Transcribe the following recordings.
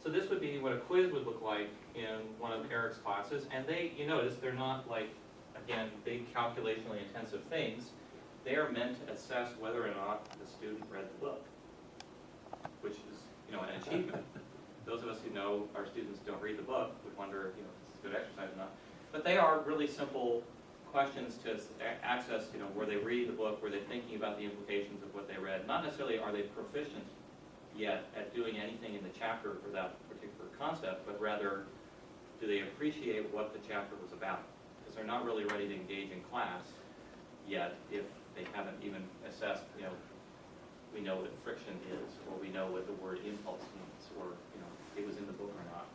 So this would be what a quiz would look like in one of Eric's classes, and you notice, they're not like, again, big calculationally intensive things. They are meant to assess whether or not the student read the book, which is, an achievement. Those of us who know our students don't read the book would wonder, if this is good exercise or not. But they are really simple questions to access, were they reading the book, were they thinking about the implications of what they read? Not necessarily are they proficient yet at doing anything in the chapter for that particular concept, but rather, do they appreciate what the chapter was about? Because they're not really ready to engage in class yet if they haven't even assessed, we know what friction is, or we know what the word impulse means, or, it was in the book or not.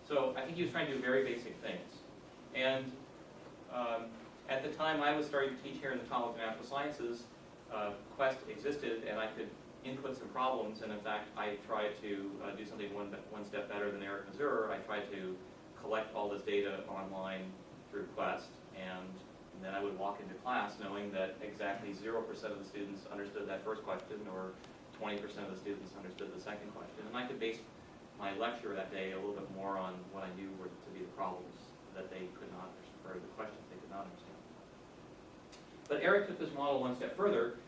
So I think he was trying to do very basic things. And at the time I was starting to teach here in the College of Natural Sciences, Quest existed, and I could input some problems, and in fact I tried to do something one step better than Eric Mazur. I tried to collect all this data online through Quest, and then I would walk into class knowing that exactly 0% of the students understood that first question, or 20% of the students understood the second question. And I could base my lecture that day a little bit more on what I knew were to be the problems that they could not, or the questions they could not understand. But Eric took this model one step further.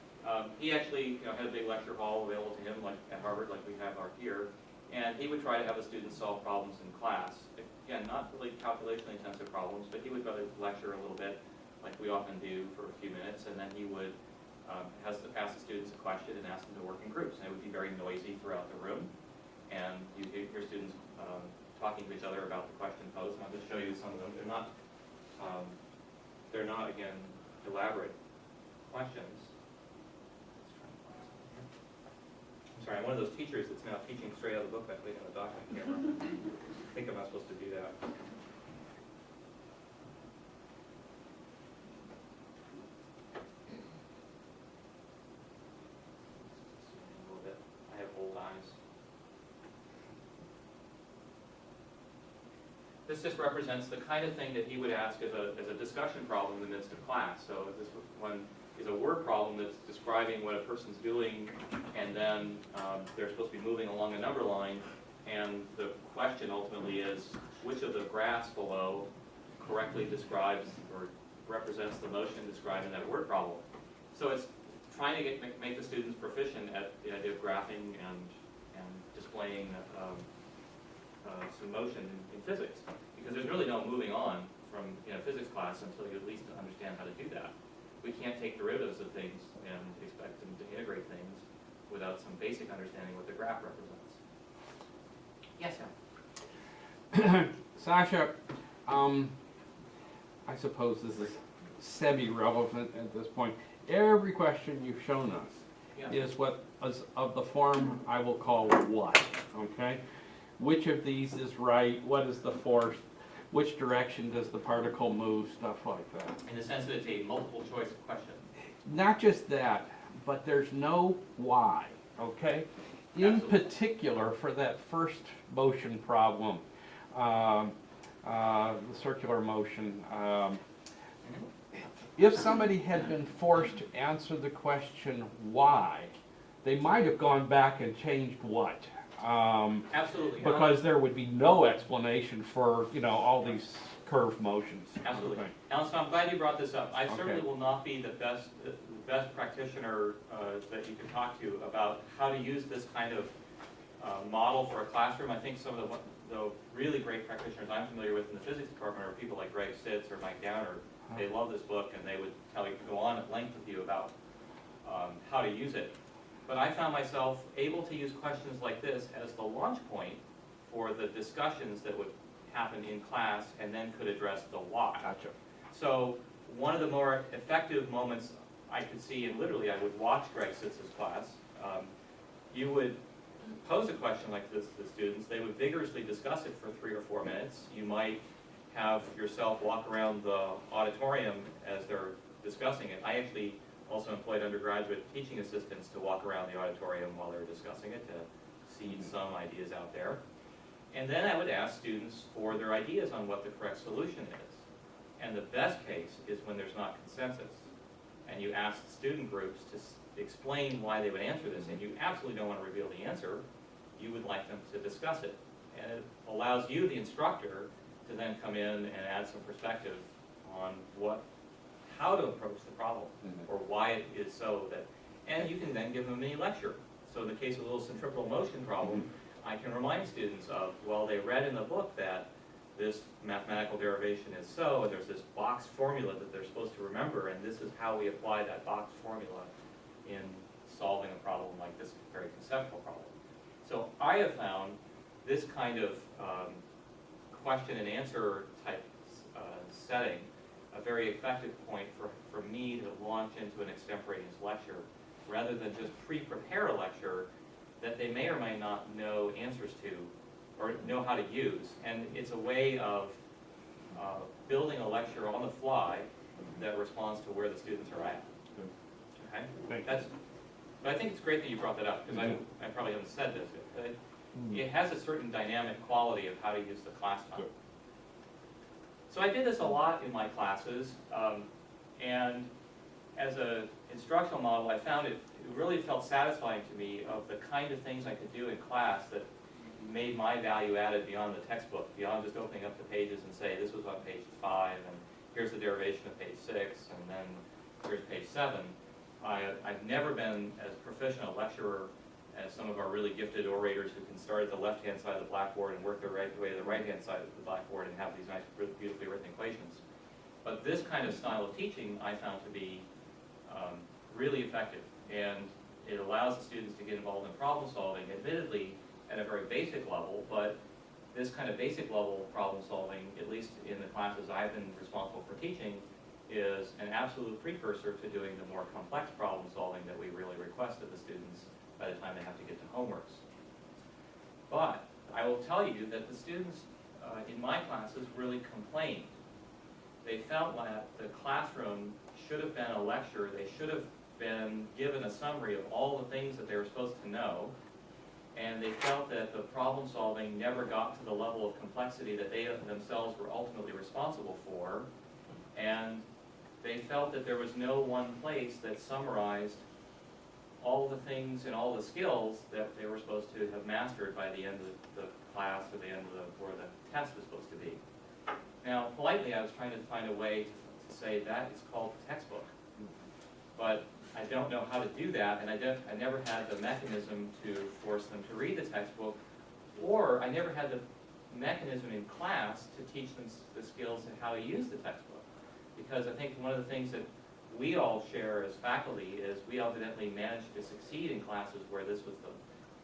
He actually had a big lecture hall available to him, like at Harvard, like we have here, and he would try to have the students solve problems in class. Again, not really calculationally intensive problems, but he would go to lecture a little bit, like we often do, for a few minutes, and then he would ask the students a question and ask them to work in groups. And it would be very noisy throughout the room, and you hear students talking to each other about the question posed. And I'll just show you some of them. They're not again, elaborate questions. I'm sorry, I'm one of those teachers that's now teaching straight out of the book by putting on the document camera. I think I'm not supposed to do that. A little bit. I have old eyes. This just represents the kind of thing that he would ask as a discussion problem in the midst of class. So this one is a word problem that's describing what a person's doing, and then they're supposed to be moving along a number line, and the question ultimately is, which of the graphs below correctly describes or represents the motion described in that word problem? So it's trying to make the students proficient at the idea of graphing and displaying some motion in physics, because there's really no moving on from physics class until you at least understand how to do that. We can't take derivatives of things and expect them to integrate things without some basic understanding what the graph represents. Yes, Sam? Sasha, I suppose this is semi-relevant at this point. Every question you've shown us is what is of the form I will call what, okay? Which of these is right? What is the force? Which direction does the particle move? Stuff like that. In the sense that it's a multiple choice question. Not just that, but there's no why, okay? In Absolutely. particular, for that first motion problem, the circular motion, if somebody had been forced to answer the question why, they might have gone back and changed what. Absolutely. Because there would be no explanation for, all these curved motions. Absolutely. Okay. Alan, so I'm glad you brought this up. I certainly Okay. will not be the best practitioner that you can talk to about how to use this kind of model for a classroom. I think some of the really great practitioners I'm familiar with in the physics department are people like Greg Sitz or Mike Downer. They love this book, and they would go on at length with you about how to use it. But I found myself able to use questions like this as the launch point for the discussions that would happen in class, and then could address the why. Gotcha. So one of the more effective moments I could see, and literally I would watch Greg Sitz's class, you would pose a question like this to the students. They would vigorously discuss it for 3 or 4 minutes. You might have yourself walk around the auditorium as they're discussing it. I actually also employed undergraduate teaching assistants to walk around the auditorium while they were discussing it to seed some ideas out there. And then I would ask students for their ideas on what the correct solution is. And the best case is when there's not consensus, and you ask student groups to explain why they would answer this, and you absolutely don't want to reveal the answer. You would like them to discuss it. And it allows you, the instructor, to then come in and add some perspective on how to approach the problem, or why it is so that, and you can then give them a mini lecture. So in the case of a little centripetal motion problem, I can remind students of, well, they read in the book that this mathematical derivation is so, and there's this box formula that they're supposed to remember, and this is how we apply that box formula in solving a problem like this very conceptual problem. So I have found this kind of question and answer type setting a very effective point for me to launch into an extemporaneous lecture, rather than just pre-prepare a lecture that they may or may not know answers to or know how to use. And it's a way of building a lecture on the fly that responds to where the students are at. Okay? Thank you. But I think it's great that you brought that up, because I probably haven't said this. It has a certain dynamic quality of how to use the class time. Sure. So I did this a lot in my classes, and as an instructional model, I found it really felt satisfying to me of the kind of things I could do in class that made my value added beyond the textbook, beyond just opening up the pages and say, this was on page 5, and here's the derivation of page 6, and then here's page 7. I've never been as proficient a lecturer as some of our really gifted orators who can start at the left-hand side of the blackboard and work their way to the right-hand side of the blackboard and have these nice, beautifully written equations. But this kind of style of teaching I found to be really effective, and it allows the students to get involved in problem solving, admittedly at a very basic level, but this kind of basic level problem solving, at least in the classes I've been responsible for teaching, is an absolute precursor to doing the more complex problem solving that we really request of the students by the time they have to get to homeworks. But I will tell you that the students in my classes really complained. They felt that the classroom should have been a lecture. They should have been given a summary of all the things that they were supposed to know, and they felt that the problem solving never got to the level of complexity that they themselves were ultimately responsible for, and they felt that there was no one place that summarized all the things and all the skills that they were supposed to have mastered by the end of the class, or the end of where the test was supposed to be. Now, politely, I was trying to find a way to say that is called the textbook, but I don't know how to do that, and I never had the mechanism to force them to read the textbook, or I never had the mechanism in class to teach them the skills and how to use the textbook. Because I think one of the things that we all share as faculty is we evidently managed to succeed in classes where this was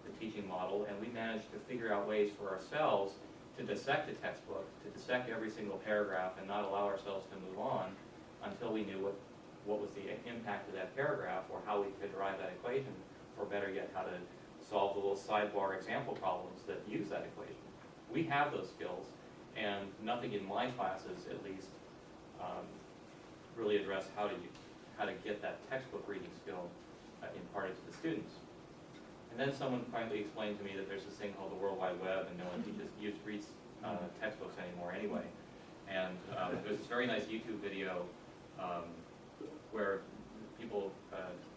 the teaching model, and we managed to figure out ways for ourselves to dissect a textbook, to dissect every single paragraph and not allow ourselves to move on until we knew what was the impact of that paragraph, or how we could derive that equation, or better yet, how to solve the little sidebar example problems that use that equation. We have those skills, and nothing in my classes, at least, really address how to get that textbook reading skill imparted to the students. And then someone finally explained to me that there's this thing called the World Wide Web, and no one reads textbooks anymore anyway. And there's this very nice YouTube video where people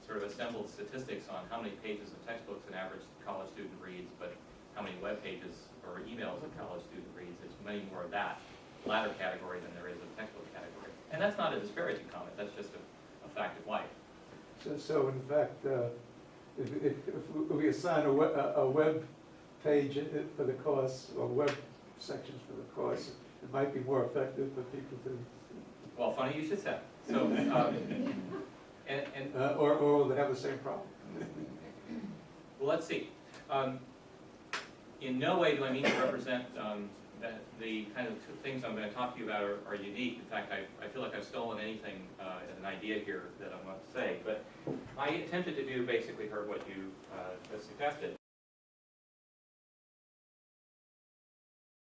sort of assembled statistics on how many pages of textbooks an average college student reads, but how many web pages or emails a college student reads. It's many more of that latter category than there is of textbook category. And that's not a disparaging comment, that's just a fact of life. So in fact, if we assign a web page for the course, or web sections for the course, it might be more effective for people to. Well, funny you should say. So, or they have the same problem. Well, let's see. In no way do I mean to represent the kind of things I'm going to talk to you about are unique. In fact, I feel like I've stolen anything as an idea here that I'm going to say. But I attempted to do basically what you just suggested.